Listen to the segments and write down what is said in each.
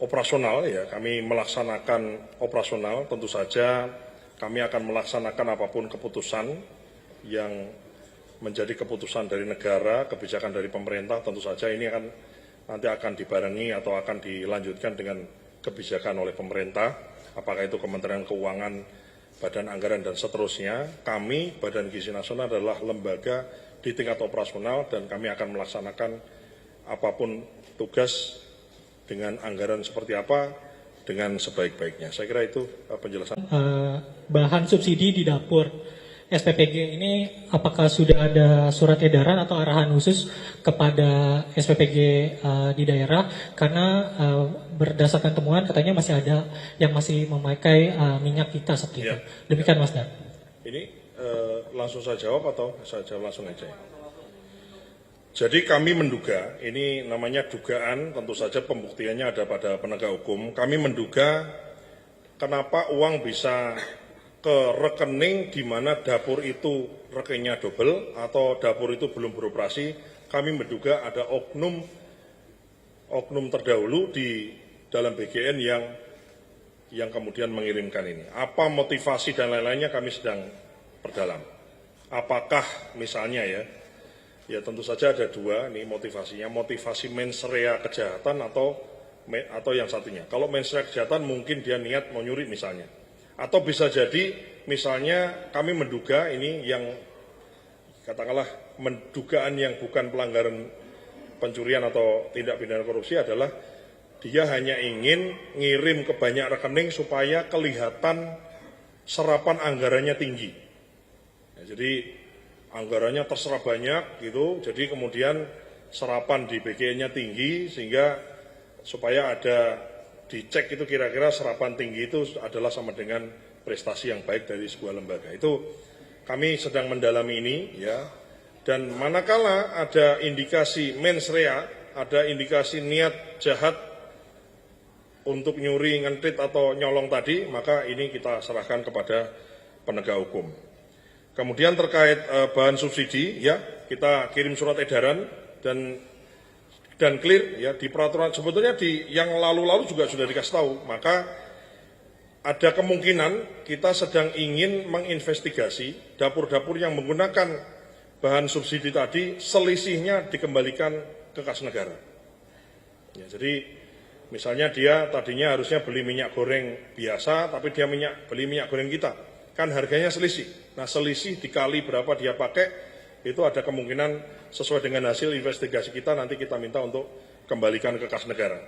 operasional ya, kami melaksanakan operasional, tentu saja kami akan melaksanakan apapun keputusan yang menjadi keputusan dari negara, kebijakan dari pemerintah, tentu saja ini nanti akan dibarengi atau akan dilanjutkan dengan kebijakan oleh pemerintah, apakah itu Kementerian Keuangan, Badan Anggaran, dan seterusnya. Kami, Badan Gizi Nasional, adalah lembaga di tingkat operasional dan kami akan melaksanakan apapun tugas dengan anggaran seperti apa, dengan sebaik-baiknya. Saya kira itu penjelasan. Bahan subsidi di dapur SPPG ini apakah sudah ada surat edaran atau arahan khusus kepada SPPG di daerah? Karena berdasarkan temuan katanya masih ada yang masih memakai minyak kita seperti itu. Demikian Mas Dar. Ini langsung saya jawab atau saya jawab langsung aja? Jadi kami menduga, ini namanya dugaan, tentu saja pembuktiannya ada pada penegak hukum. Kami menduga kenapa uang bisa ke rekening di mana dapur itu rekeningnya double atau dapur itu belum beroperasi. Kami menduga ada oknum terdahulu di dalam BGN yang kemudian mengirimkan ini. Apa motivasi dan lain-lainnya kami sedang perdalam. Apakah misalnya ya tentu saja ada dua nih motivasinya, motivasi mens rea kejahatan atau yang satunya. Kalau mens rea kejahatan mungkin dia niat mau nyuri misalnya. Atau bisa jadi misalnya kami menduga ini yang katakanlah mendugaan yang bukan pelanggaran pencurian atau tindak pidana korupsi adalah dia hanya ingin ngirim ke banyak rekening supaya kelihatan serapan anggarannya tinggi. Ya, jadi anggarannya terserap banyak gitu, jadi kemudian serapan di BGN-nya tinggi sehingga supaya ada dicek itu kira-kira serapan tinggi itu adalah sama dengan prestasi yang baik dari sebuah lembaga. Itu kami sedang mendalami ini ya. Dan manakala ada indikasi mens rea, ada indikasi niat jahat untuk nyuri, ngentit atau nyolong tadi, maka ini kita serahkan kepada penegak hukum. Kemudian terkait bahan subsidi ya, kita kirim surat edaran dan clear ya di peraturan, sebetulnya di yang lalu-lalu juga sudah dikasih tahu, maka ada kemungkinan kita sedang ingin menginvestigasi dapur-dapur yang menggunakan bahan subsidi tadi, selisihnya dikembalikan ke kas negara. Ya, jadi misalnya dia tadinya harusnya beli minyak goreng biasa, tapi dia beli minyak goreng kita, kan harganya selisih. Nah selisih dikali berapa dia pakai, itu ada kemungkinan sesuai dengan hasil investigasi kita, nanti kita minta untuk kembalikan ke kas negara.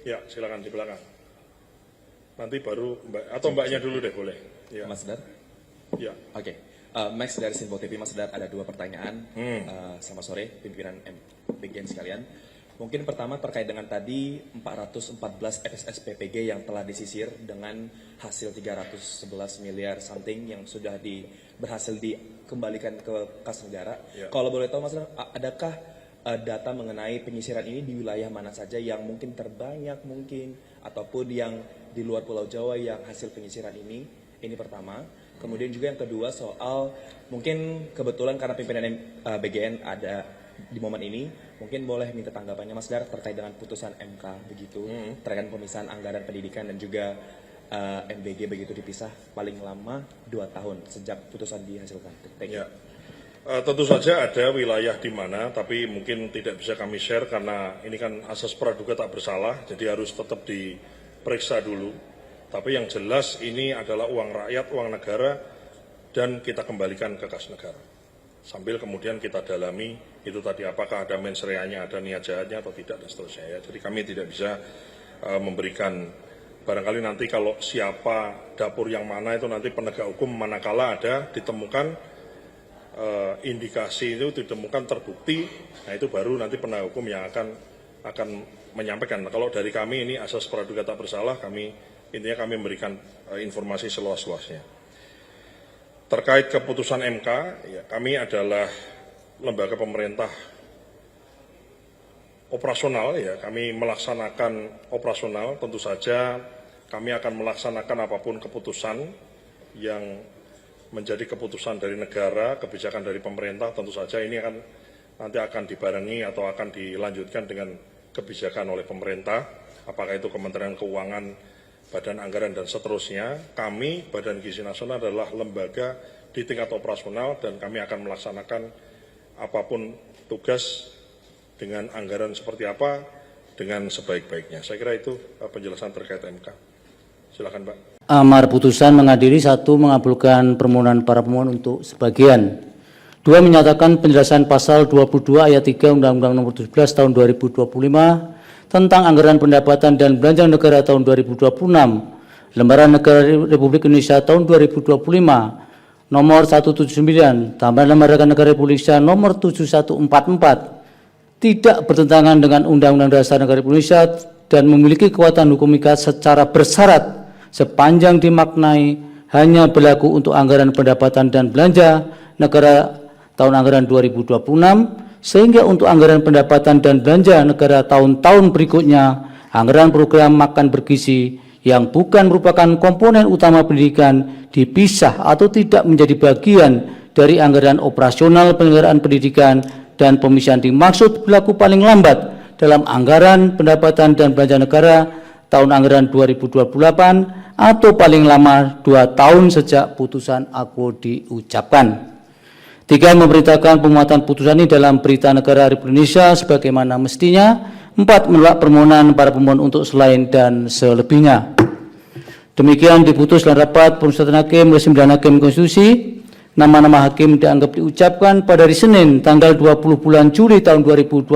Ya, silakan di belakang. Nanti baru Mbak, atau Mbaknya dulu deh boleh. Ya. Mas Dar? Ya. Oke. Max dari Simpo TV, Mas Dar, ada dua pertanyaan. Selamat sore, pimpinan BGN sekalian. Mungkin pertama terkait dengan tadi 414 FSSPPG yang telah disisir dengan hasil 311 miliar something yang sudah berhasil dikembalikan ke kas negara. Ya. Kalau boleh tahu Mas, adakah data mengenai penyisiran ini di wilayah mana saja yang mungkin terbanyak mungkin ataupun yang di luar Pulau Jawa yang hasil penyisiran ini? Ini pertama. Kemudian juga yang kedua soal mungkin kebetulan karena pimpinan BGN ada di momen ini, mungkin boleh minta tanggapannya Mas Dar terkait dengan putusan MK begitu, terkait pemisahan anggaran pendidikan dan juga MBG begitu dipisah paling lama 2 tahun sejak putusan dihasilkan. Ya. Tentu saja ada wilayah di mana, tapi mungkin tidak bisa kami share karena ini kan asas praduga tak bersalah, jadi harus tetap diperiksa dulu. Tapi yang jelas ini adalah uang rakyat, uang negara, dan kita kembalikan ke kas negara. Sambil kemudian kita dalami itu tadi apakah ada mens rea-nya, ada niat jahatnya atau tidak dan seterusnya ya. Jadi kami tidak bisa memberikan, barangkali nanti kalau siapa dapur yang mana itu nanti penegak hukum manakala ada ditemukan indikasi itu ditemukan terbukti, nah itu baru nanti penegak hukum yang akan menyampaikan. Nah, kalau dari kami ini asas praduga tak bersalah, intinya kami memberikan informasi seluas-luasnya. Terkait keputusan MK, ya, kami adalah lembaga pemerintah operasional, ya, kami melaksanakan operasional, tentu saja kami akan melaksanakan apapun keputusan yang menjadi keputusan dari negara, kebijakan dari pemerintah, tentu saja ini nanti akan dibarengi atau akan dilanjutkan dengan kebijakan oleh pemerintah, apakah itu Kementerian Keuangan, Badan Anggaran, dan seterusnya. Kami, Badan Gizi Nasional, adalah lembaga di tingkat operasional dan kami akan melaksanakan apapun tugas dengan anggaran seperti apa dengan sebaik-baiknya. Saya kira itu penjelasan terkait MK. Silakan, Pak. Amar putusan mengadili: 1. Mengabulkan permohonan para pemohon untuk sebagian. 2. Menyatakan penjelasan pasal 22 ayat 3 Undang-Undang Nomor 17 Tahun 2025 tentang anggaran pendapatan dan belanja negara tahun 2026, Lembaran Negara Republik Indonesia tahun 2025, nomor 179, tambahan Lembaran Negara Republik Indonesia nomor 7144, tidak bertentangan dengan Undang-Undang Dasar Negara Republik Indonesia dan memiliki kekuatan hukum ikat secara bersyarat sepanjang dimaknai hanya berlaku untuk anggaran pendapatan dan belanja negara tahun anggaran 2026, sehingga untuk anggaran pendapatan dan belanja negara tahun-tahun berikutnya, anggaran program makan bergizi yang bukan merupakan komponen utama pendidikan dipisah atau tidak menjadi bagian dari anggaran operasional penyelenggaraan pendidikan, dan pemisahan dimaksud berlaku paling lambat dalam anggaran pendapatan dan belanja negara tahun anggaran 2028 atau paling lama 2 tahun sejak putusan aku diucapkan. 3. Memerintahkan pemuatan putusan ini dalam Berita Negara Republik Indonesia sebagaimana mestinya. 4. Menolak permohonan para pemohon untuk selain dan selebihnya. Demikian diputus dalam rapat permusyawaratan hakim oleh 9 hakim konstitusi. Nama-nama hakim dianggap diucapkan pada hari Senin tanggal 20 bulan Juli tahun 2026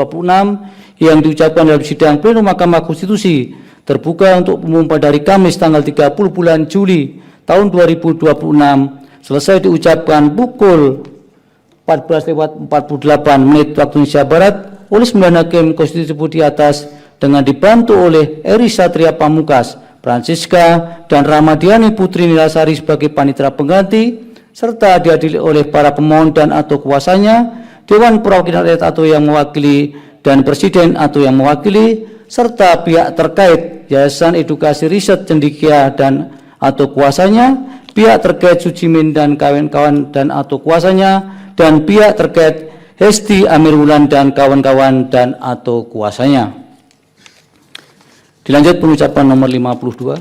yang diucapkan dalam sidang pleno Mahkamah Konstitusi terbuka untuk umum pada hari Kamis tanggal 30 bulan Juli tahun 2026 selesai diucapkan pukul 14:48 waktu Indonesia Barat oleh 9 hakim konstitusi tersebut di atas dengan dibantu oleh Eri Satria Pamukas, Francisca, dan Ramadiani Putri Nilasari sebagai panitera pengganti, serta dihadiri oleh para pemohon dan atau kuasanya, Dewan Perwakilan Rakyat atau yang mewakili, dan Presiden atau yang mewakili, serta pihak terkait Yayasan Edukasi Riset Cendikia dan atau kuasanya, pihak terkait Sujimin dan kawan-kawan dan atau kuasanya, dan pihak terkait Hesti Amirwulan dan kawan-kawan dan atau kuasanya. Dilanjut pengucapan nomor 52.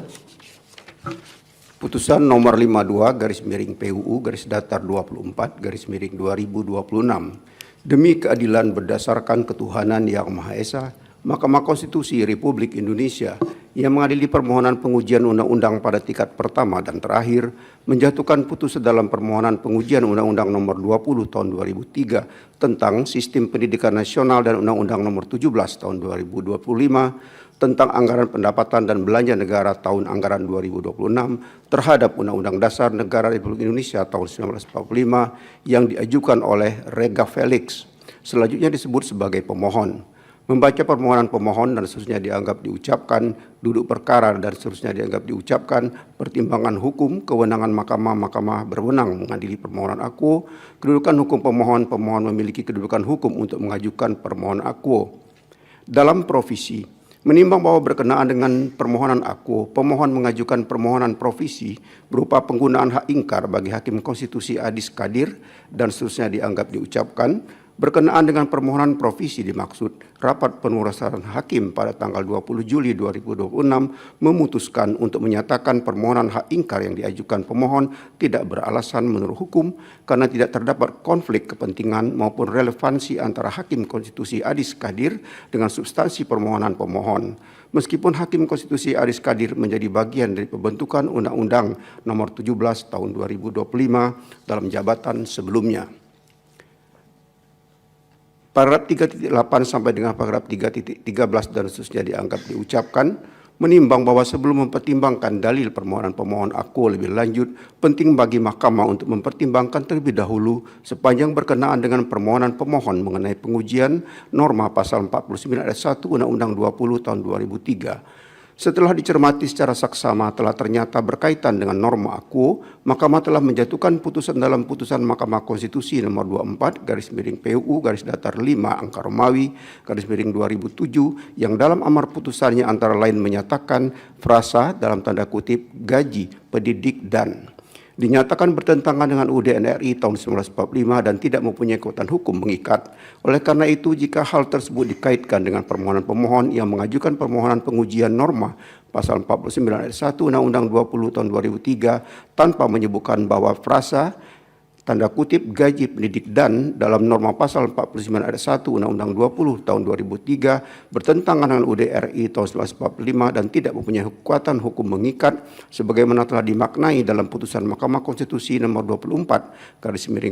Putusan nomor 52/PUU /Datar 24 /2026 demi keadilan berdasarkan ketuhanan yang Maha Esa, Mahkamah Konstitusi Republik Indonesia yang mengadili permohonan pengujian undang-undang pada tingkat pertama dan terakhir menjatuhkan putusan dalam permohonan pengujian Undang-Undang Nomor 20 Tahun 2003 tentang Sistem Pendidikan Nasional dan Undang-Undang Nomor 17 Tahun 2025 tentang Anggaran Pendapatan dan Belanja Negara tahun anggaran 2026 terhadap Undang-Undang Dasar Negara Republik Indonesia tahun 1945 yang diajukan oleh Rega Felix, selanjutnya disebut sebagai pemohon. Membaca permohonan pemohon dan seterusnya dianggap diucapkan, duduk perkara dan seterusnya dianggap diucapkan, pertimbangan hukum, kewenangan mahkamah berwenang mengadili permohonan akuo, kedudukan hukum pemohon memiliki kedudukan hukum untuk mengajukan permohonan akuo. Dalam provisi, menimbang bahwa berkenaan dengan permohonan akuo, pemohon mengajukan permohonan provisi berupa penggunaan hak ingkar bagi Hakim Konstitusi Adis Kadir dan seterusnya dianggap diucapkan. Berkenaan dengan permohonan provisi dimaksud rapat pengurusan hakim pada tanggal 20 Juli 2026 memutuskan untuk menyatakan permohonan hak ingkar yang diajukan pemohon tidak beralasan menurut hukum karena tidak terdapat konflik kepentingan maupun relevansi antara Hakim Konstitusi Adis Kadir dengan substansi permohonan pemohon. Meskipun Hakim Konstitusi Adis Kadir menjadi bagian dari pembentukan Undang-Undang Nomor 17 Tahun 2025 dalam jabatan sebelumnya. Paragraf 3.8 sampai dengan paragraf 3.13 dan seterusnya dianggap diucapkan, menimbang bahwa sebelum mempertimbangkan dalil permohonan pemohon akuo lebih lanjut, penting bagi mahkamah untuk mempertimbangkan terlebih dahulu sepanjang berkenaan dengan permohonan pemohon mengenai pengujian norma pasal 49 ayat 1 Undang-Undang 20 tahun 2003. Setelah dicermati secara saksama telah ternyata berkaitan dengan norma akuo, Mahkamah telah menjatuhkan putusan dalam putusan Mahkamah Konstitusi nomor 24/PUU/Datar 5 angka Romawi /2007 yang dalam amar putusannya antara lain menyatakan frasa dalam tanda kutip gaji pendidik dan dinyatakan bertentangan dengan UUD NRI tahun 1945 dan tidak mempunyai kekuatan hukum mengikat. Oleh karena itu, jika hal tersebut dikaitkan dengan permohonan pemohon yang mengajukan permohonan pengujian norma pasal 49 ayat 1 Undang-Undang 20 tahun 2003 tanpa menyebutkan bahwa frasa tanda kutip gaji pendidik dan dalam norma pasal 49 ayat 1 Undang-Undang 20 tahun 2003 bertentangan dengan UUD RI tahun 1945 dan tidak mempunyai kekuatan hukum mengikat sebagaimana telah dimaknai dalam putusan Mahkamah Konstitusi nomor 24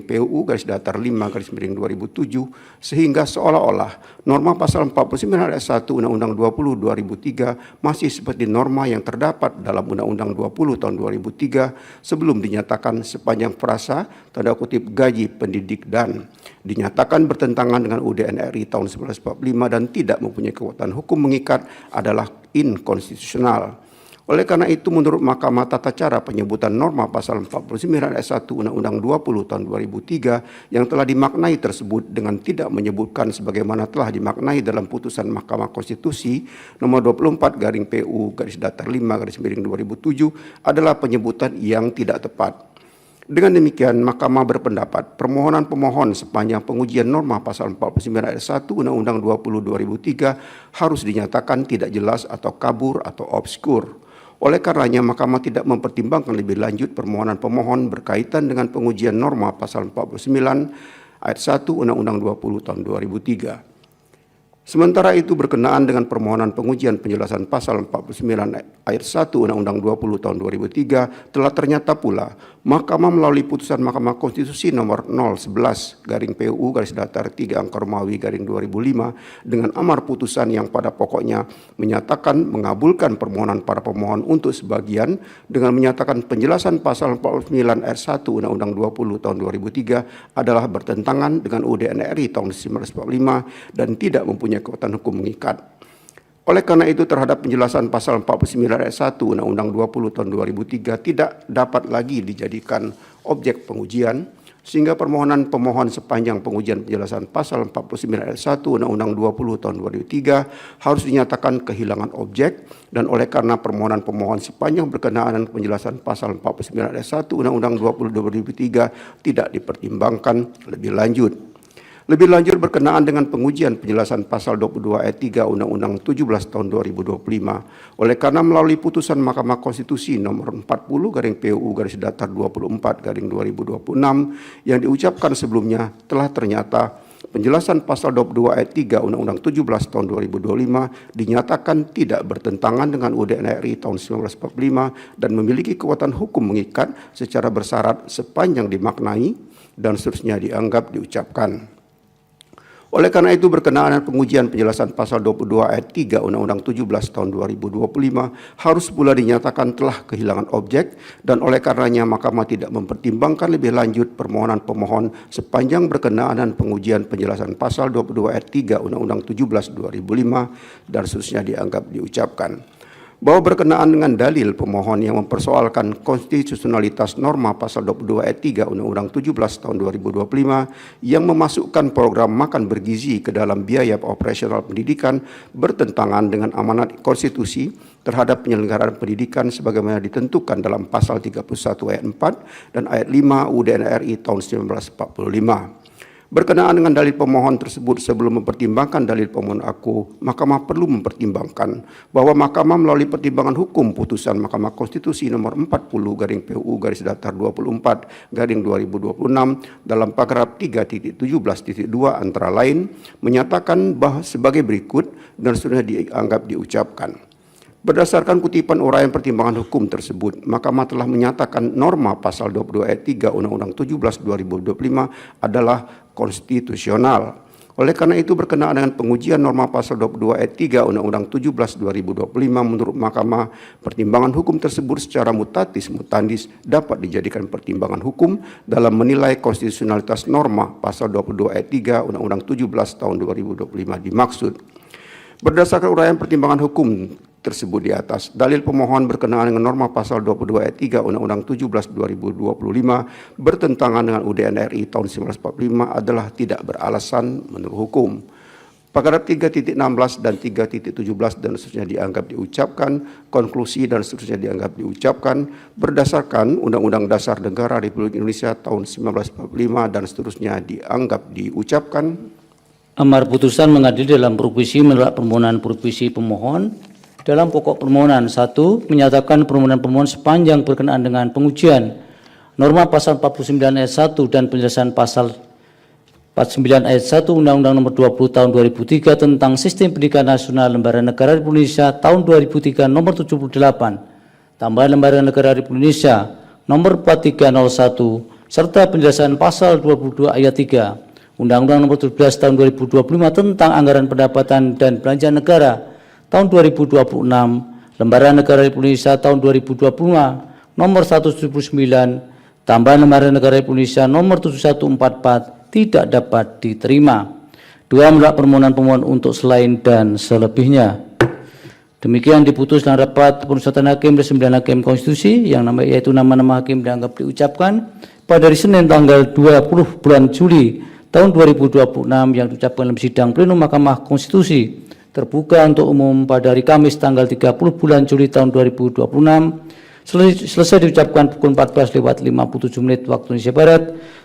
PUU _5 2007 sehingga seolah-olah norma pasal 49 ayat 1 Undang-Undang 20 2003 masih seperti norma yang terdapat dalam Undang-Undang 20 tahun 2003 sebelum dinyatakan sepanjang frasa tanda kutip gaji pendidik dan dinyatakan bertentangan dengan UUD NRI tahun 1945 dan tidak mempunyai kekuatan hukum mengikat adalah inkonstitusional. Oleh karena itu, menurut Mahkamah Tata Cara penyebutan norma pasal 49 ayat 1 Undang-Undang 20 tahun 2003 yang telah dimaknai tersebut dengan tidak menyebutkan sebagaimana telah dimaknai dalam putusan Mahkamah Konstitusi nomor 24 PU _5 2007 adalah penyebutan yang tidak tepat. Dengan demikian, Mahkamah berpendapat permohonan pemohon sepanjang pengujian norma pasal 49 ayat 1 Undang-Undang 20 2003 harus dinyatakan tidak jelas atau kabur atau obskur. Oleh karenanya, Mahkamah tidak mempertimbangkan lebih lanjut permohonan pemohon berkaitan dengan pengujian norma pasal 49 ayat 1 Undang-Undang 20 tahun 2003. Sementara itu, berkenaan dengan permohonan pengujian penjelasan pasal 49 ayat 1 Undang-Undang 20 tahun 2003 telah ternyata pula Mahkamah melalui putusan Mahkamah Konstitusi nomor 011 PU _3 Romawi 2005 dengan amar putusan yang pada pokoknya menyatakan mengabulkan permohonan para pemohon untuk sebagian dengan menyatakan penjelasan pasal 49 ayat 1 Undang-Undang 20 tahun 2003 adalah bertentangan dengan UUD NRI tahun 1945 dan tidak mempunyai kekuatan hukum mengikat. Oleh karena itu, terhadap penjelasan pasal 49 ayat 1 Undang-Undang 20 tahun 2003 tidak dapat lagi dijadikan objek pengujian sehingga permohonan pemohon sepanjang pengujian penjelasan pasal 49 ayat 1 Undang-Undang 20 tahun 2003 harus dinyatakan kehilangan objek dan oleh karena permohonan pemohon sepanjang berkenaan dengan penjelasan pasal 49 ayat 1 Undang-Undang 20 2003 tidak dipertimbangkan lebih lanjut. Lebih lanjut berkenaan dengan pengujian penjelasan pasal 22 ayat 3 Undang-Undang 17 tahun 2025. Oleh karena melalui putusan Mahkamah Konstitusi nomor 40 PU _24 2026 yang diucapkan sebelumnya telah ternyata penjelasan pasal 22 ayat 3 Undang-Undang 17 tahun 2025 dinyatakan tidak bertentangan dengan UUD NRI tahun 1945 dan memiliki kekuatan hukum mengikat secara bersyarat sepanjang dimaknai dan seterusnya dianggap diucapkan. Oleh karena itu, berkenaan dengan pengujian penjelasan pasal 22 ayat 3 Undang-Undang 17 tahun 2025 harus pula dinyatakan telah kehilangan objek dan oleh karenanya Mahkamah tidak mempertimbangkan lebih lanjut permohonan pemohon sepanjang berkenaan dengan pengujian penjelasan pasal 22 ayat 3 Undang-Undang 17 2005 dan seterusnya dianggap diucapkan. Bahwa berkenaan dengan dalil pemohon yang mempersoalkan konstitusionalitas norma pasal 22 ayat 3 Undang-Undang 17 tahun 2025 yang memasukkan program makan bergizi ke dalam biaya operasional pendidikan bertentangan dengan amanat konstitusi terhadap penyelenggaraan pendidikan sebagaimana ditentukan dalam pasal 31 ayat 4 dan ayat 5 UUD NRI tahun 1945. Berkenaan dengan dalil pemohon tersebut sebelum mempertimbangkan dalil pemohon aku, Mahkamah perlu mempertimbangkan bahwa Mahkamah melalui pertimbangan hukum putusan Mahkamah Konstitusi nomor 40 PU _24 2026 dalam paragraf 3.17.2 antara lain menyatakan bahwa sebagai berikut dan sudah dianggap diucapkan. Berdasarkan kutipan uraian pertimbangan hukum tersebut, Mahkamah telah menyatakan norma pasal 22 ayat 3 Undang-Undang 17 2025 adalah konstitusional. Oleh karena itu, berkenaan dengan pengujian norma pasal 22 ayat 3 Undang-Undang 17 2025 menurut Mahkamah, pertimbangan hukum tersebut secara mutatis mutandis dapat dijadikan pertimbangan hukum dalam menilai konstitusionalitas norma pasal 22 ayat 3 Undang-Undang 17 tahun 2025 dimaksud. Berdasarkan uraian pertimbangan hukum tersebut di atas, dalil pemohon berkenaan dengan norma pasal 22 ayat 3 Undang-Undang 17 2025 bertentangan dengan UUD NRI tahun 1945 adalah tidak beralasan menurut hukum. Paragraf 3.16 dan 3.17 dan seterusnya dianggap diucapkan, konklusi dan seterusnya dianggap diucapkan berdasarkan Undang-Undang Dasar Negara Republik Indonesia tahun 1945 dan seterusnya dianggap diucapkan. Amar putusan mengadili dalam provisi menolak permohonan provisi pemohon. Dalam pokok permohonan 1, menyatakan permohonan pemohon sepanjang berkenaan dengan pengujian norma pasal 49 ayat 1 dan penjelasan pasal 49 ayat 1 Undang-Undang Nomor 20 Tahun 2003 tentang Sistem Pendidikan Nasional Lembaga Negara Republik Indonesia Tahun 2003 Nomor 78, tambahan Lembaga Negara Republik Indonesia Nomor 4301 serta penjelasan pasal 22 ayat 3 Undang-Undang Nomor 17 Tahun 2025 tentang Anggaran Pendapatan dan Belanja Negara Tahun 2026, Lembaga Negara Republik Indonesia Tahun 2025 Nomor 179, tambahan Lembaga Negara Republik Indonesia Nomor 7144 tidak dapat diterima. 2, menolak permohonan pemohon untuk selain dan selebihnya. Demikian diputus dalam rapat pemusatan hakim dan 9 hakim konstitusi yang yaitu nama-nama hakim dianggap diucapkan pada hari Senin tanggal 20 bulan Juli tahun 2026 yang diucapkan dalam sidang plenum Mahkamah Konstitusi terbuka untuk umum pada hari Kamis tanggal 30 bulan Juli tahun 2026 selesai diucapkan pukul 14:57 waktu Indonesia Barat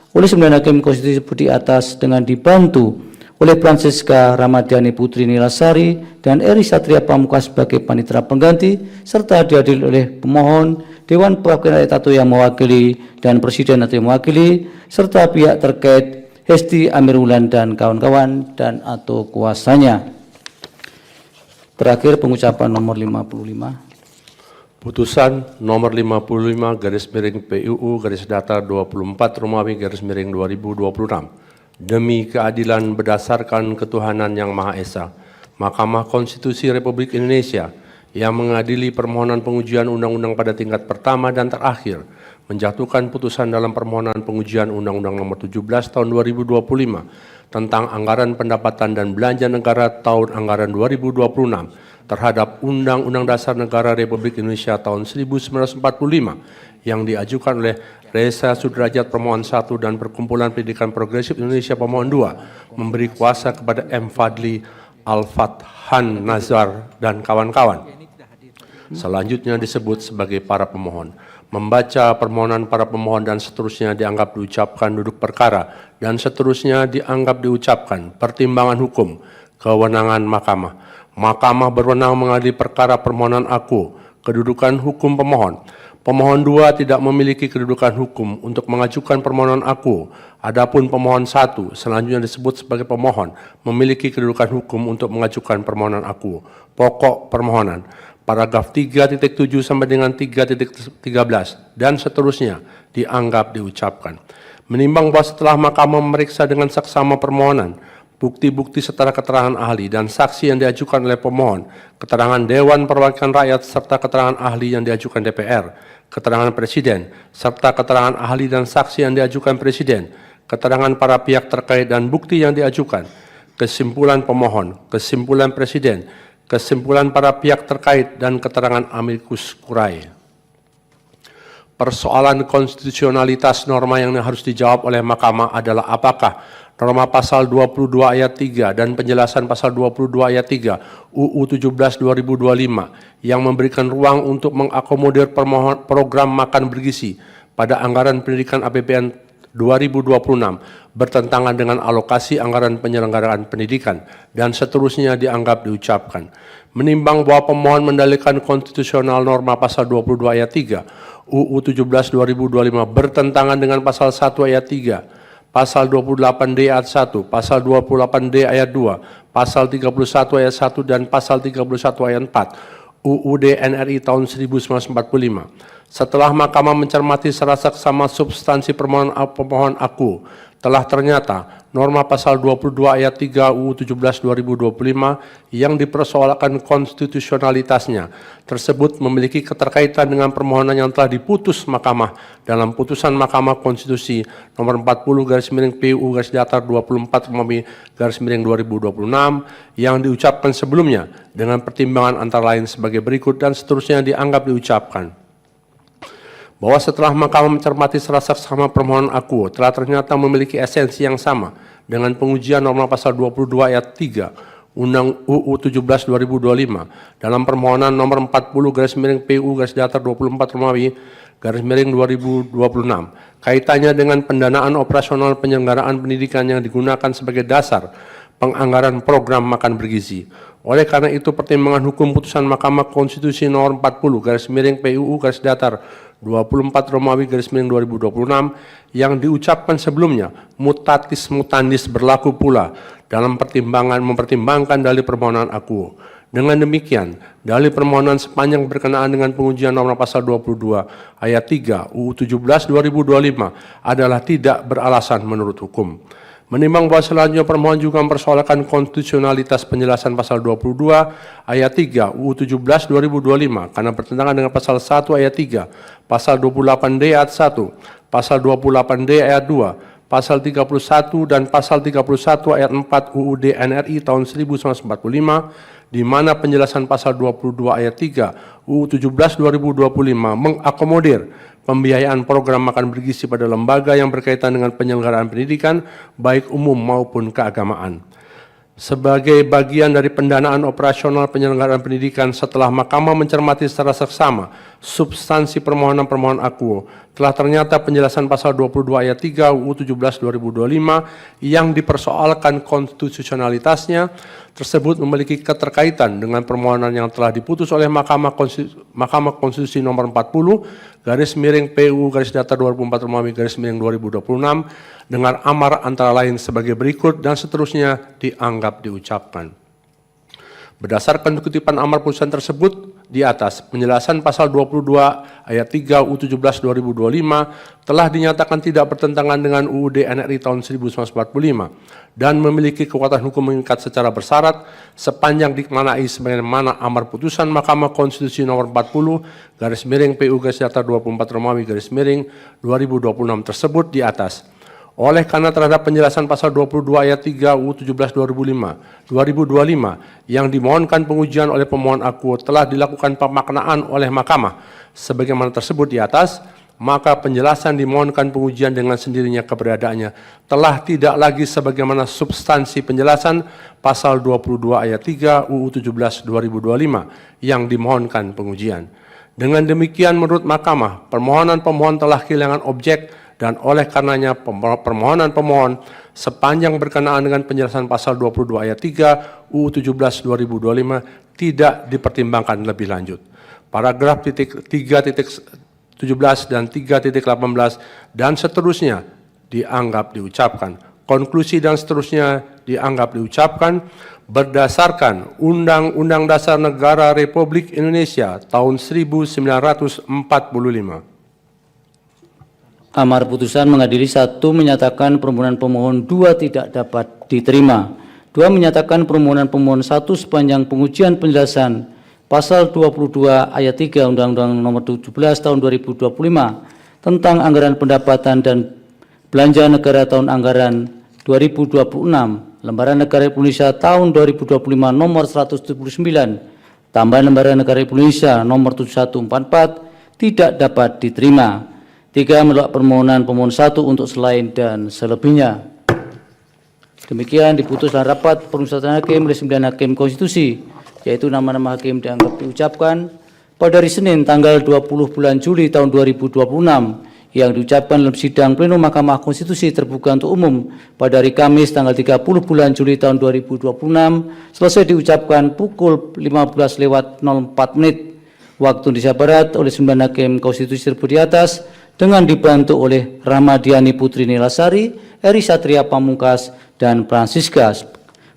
oleh 9 hakim konstitusi seperti atas dengan dibantu oleh Francisca Ramadhani Putri Nilasari dan Eri Satria Pamukas sebagai panitera pengganti serta dihadiri oleh pemohon, Dewan Perwakilan Rakyat atau yang mewakili dan Presiden atau yang mewakili serta pihak terkait Hesti Amirulan dan kawan-kawan dan atau kuasanya. Terakhir pengucapan nomor 55. Putusan nomor 55 garis miring PUU garis datar 24 Romawi garis miring 2026 demi keadilan berdasarkan ketuhanan yang Maha Esa, Mahkamah Konstitusi Republik Indonesia yang mengadili permohonan pengujian undang-undang pada tingkat pertama dan terakhir menjatuhkan putusan dalam permohonan pengujian Undang-Undang Nomor 17 Tahun 2025 tentang Anggaran Pendapatan dan Belanja Negara Tahun Anggaran 2026 terhadap Undang-Undang Dasar Negara Republik Indonesia tahun 1945 yang diajukan oleh Reza Sudrajat pemohon 1 dan Perkumpulan Pendidikan Progresif Indonesia pemohon 2 memberi kuasa kepada M. Fadli Al-Fathan Nazar dan kawan-kawan. Selanjutnya disebut sebagai para pemohon. Membaca permohonan para pemohon dan seterusnya dianggap diucapkan duduk perkara dan seterusnya dianggap diucapkan pertimbangan hukum, kewenangan mahkamah. Mahkamah berwenang mengadili perkara permohonan aku, kedudukan hukum pemohon. Pemohon 2 tidak memiliki kedudukan hukum untuk mengajukan permohonan aku. Adapun pemohon 1 selanjutnya disebut sebagai pemohon memiliki kedudukan hukum untuk mengajukan permohonan aku. Pokok permohonan. Paragraf 3.7 sampai dengan 3.13 dan seterusnya dianggap diucapkan. Menimbang bahwa setelah mahkamah memeriksa dengan saksama permohonan, bukti-bukti setara keterangan ahli dan saksi yang diajukan oleh pemohon, keterangan Dewan Perwakilan Rakyat serta keterangan ahli yang diajukan DPR, keterangan Presiden, serta keterangan ahli dan saksi yang diajukan Presiden, keterangan para pihak terkait dan bukti yang diajukan, kesimpulan pemohon, kesimpulan Presiden, kesimpulan para pihak terkait dan keterangan amicus curiae. Persoalan konstitusionalitas norma yang harus dijawab oleh mahkamah adalah apakah norma pasal 22 ayat 3 dan penjelasan pasal 22 ayat 3 UU 17 2025 yang memberikan ruang untuk mengakomodir program makan bergizi pada anggaran pendidikan APBN 2026 bertentangan dengan alokasi anggaran penyelenggaraan pendidikan dan seterusnya dianggap diucapkan. Menimbang bahwa pemohon mendalilkan konstitusional norma pasal 22 ayat 3 UU 17 2025 bertentangan dengan pasal 1 ayat 3, pasal 28D ayat 1, pasal 28D ayat 2, pasal 31 ayat 1 dan pasal 31 ayat 4 UUD NRI tahun 1945. Setelah mahkamah mencermati secara saksama substansi permohonan pemohon aku, telah ternyata norma pasal 22 ayat 3 UU 17 2025 yang dipersoalkan konstitusionalitasnya tersebut memiliki keterkaitan dengan permohonan yang telah diputus mahkamah dalam putusan Mahkamah Konstitusi nomor 40 garis miring PUU garis datar 24 garis miring 2026 yang diucapkan sebelumnya dengan pertimbangan antara lain sebagai berikut dan seterusnya dianggap diucapkan. Bahwa setelah mahkamah mencermati secara saksama permohonan aku telah ternyata memiliki esensi yang sama dengan pengujian norma pasal 22 ayat 3 Undang UU 17 2025 dalam permohonan nomor 40 garis miring PU garis datar 24 Romawi garis miring 2026 kaitannya dengan pendanaan operasional penyelenggaraan pendidikan yang digunakan sebagai dasar penganggaran program makan bergizi. Oleh karena itu pertimbangan hukum putusan Mahkamah Konstitusi nomor 40 garis miring PUU garis datar 24 Romawi garis miring 2026 yang diucapkan sebelumnya mutatis mutandis berlaku pula dalam mempertimbangkan dalil permohonan akuo. Dengan demikian, dalil permohonan sepanjang berkenaan dengan pengujian norma pasal 22 ayat 3 UU 17 2025 adalah tidak beralasan menurut hukum. Menimbang bahwa selanjutnya permohon juga mempersoalkan konstitusionalitas penjelasan pasal 22 ayat 3 UU 17 2025 karena bertentangan dengan pasal 1 ayat 3, pasal 28D ayat 1, pasal 28D ayat 2, pasal 31 dan pasal 31 ayat 4 UUD NRI tahun 1945 di mana penjelasan pasal 22 ayat 3 UU 17 2025 mengakomodir pembiayaan program makan bergizi pada lembaga yang berkaitan dengan penyelenggaraan pendidikan baik umum maupun keagamaan. Sebagai bagian dari pendanaan operasional penyelenggaraan pendidikan setelah Mahkamah mencermati secara seksama substansi permohonan akuo, telah ternyata penjelasan pasal 22 ayat 3 UU 17 2025 yang dipersoalkan konstitusionalitasnya tersebut memiliki keterkaitan dengan permohonan yang telah diputus oleh Mahkamah Konstitusi nomor 40 garis miring PUU garis datar 24 Romawi garis miring 2026 dengan amar antara lain sebagai berikut dan seterusnya dianggap diucapkan. Berdasarkan kutipan amar putusan tersebut di atas, penjelasan pasal 22 ayat 3 UU 17 2025 telah dinyatakan tidak bertentangan dengan UUD NRI tahun 1945 dan memiliki kekuatan hukum mengikat secara bersyarat sepanjang dikemanai sebagaimana amar putusan Mahkamah Konstitusi nomor 40 garis miring PU garis datar 24 Romawi garis miring 2026 tersebut di atas. Oleh karena terhadap penjelasan pasal 22 ayat 3 UU 17 2025 yang dimohonkan pengujian oleh pemohon akuo telah dilakukan pemaknaan oleh Mahkamah sebagaimana tersebut di atas, maka penjelasan dimohonkan pengujian dengan sendirinya keberadaannya telah tidak lagi sebagaimana substansi penjelasan pasal 22 ayat 3 UU 17 2025 yang dimohonkan pengujian. Dengan demikian menurut Mahkamah, permohonan pemohon telah kehilangan objek dan oleh karenanya permohonan pemohon sepanjang berkenaan dengan penjelasan pasal 22 ayat 3 UU 17 2025 tidak dipertimbangkan lebih lanjut. Paragraf 3.17 dan 3.18 dan seterusnya dianggap diucapkan. Konklusi dan seterusnya dianggap diucapkan berdasarkan Undang-Undang Dasar Negara Republik Indonesia tahun 1945. Amar putusan mengadili 1 menyatakan permohonan pemohon 2 tidak dapat diterima. 2 menyatakan permohonan pemohon 1 sepanjang pengujian penjelasan pasal 22 ayat 3 Undang-Undang nomor 17 tahun 2025 tentang anggaran pendapatan dan belanja negara tahun anggaran 2026 Lembaran Negara Indonesia tahun 2025 nomor 179 tambahan Lembaran Negara Indonesia nomor 7144 tidak dapat diterima. 3 menolak permohonan pemohon 1 untuk selain dan selebihnya. Demikian diputus dalam rapat permusyawaratan hakim oleh 9 hakim konstitusi, yaitu nama-nama hakim dianggap diucapkan pada hari Senin tanggal 20 bulan Juli tahun 2026 yang diucapkan dalam sidang pleno Mahkamah Konstitusi terbuka untuk umum pada hari Kamis tanggal 30 bulan Juli tahun 2026 selesai diucapkan pukul 15:04 waktu Indonesia Barat oleh 9 hakim konstitusi tersebut di atas dengan dibantu oleh Ramadhani Putri Nilasari, Eri Satria Pamungkas, dan Francisca.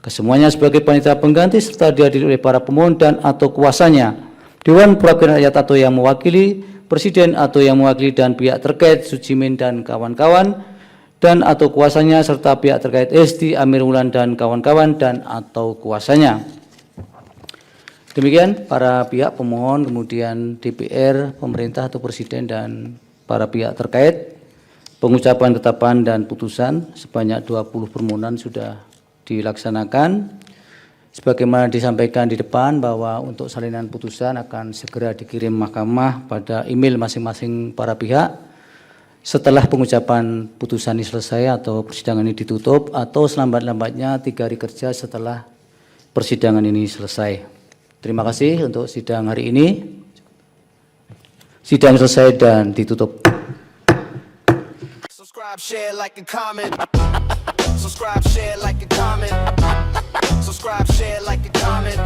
Kesemuanya sebagai panitia pengganti serta dihadiri oleh para pemohon dan atau kuasanya, Dewan Perwakilan Rakyat atau yang mewakili, Presiden atau yang mewakili dan pihak terkait Sujimin dan kawan-kawan, dan atau kuasanya serta pihak terkait Esti, Amir Wulan dan kawan-kawan dan atau kuasanya. Demikian para pihak pemohon, kemudian DPR, pemerintah atau Presiden dan para pihak terkait. Pengucapan ketetapan dan putusan sebanyak 20 permohonan sudah dilaksanakan. Sebagaimana disampaikan di depan bahwa untuk salinan putusan akan segera dikirim Mahkamah pada email masing-masing para pihak setelah pengucapan putusan ini selesai atau persidangan ini ditutup atau selambat-lambatnya 3 hari kerja setelah persidangan ini selesai. Terima kasih untuk sidang hari ini. Sidang selesai dan ditutup. Subscribe, share, like, and comment. Subscribe, share, like, and comment. Subscribe, share, like, and comment.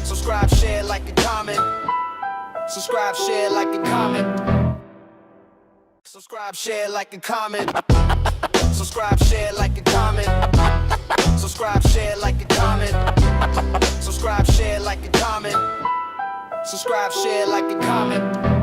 Subscribe, share, like, and comment. Subscribe, share, like, and comment. Subscribe, share, like, and comment. Subscribe, share, like, and comment. Subscribe, share, like, and comment. Subscribe, share, like, and comment. Subscribe, share, like, and comment.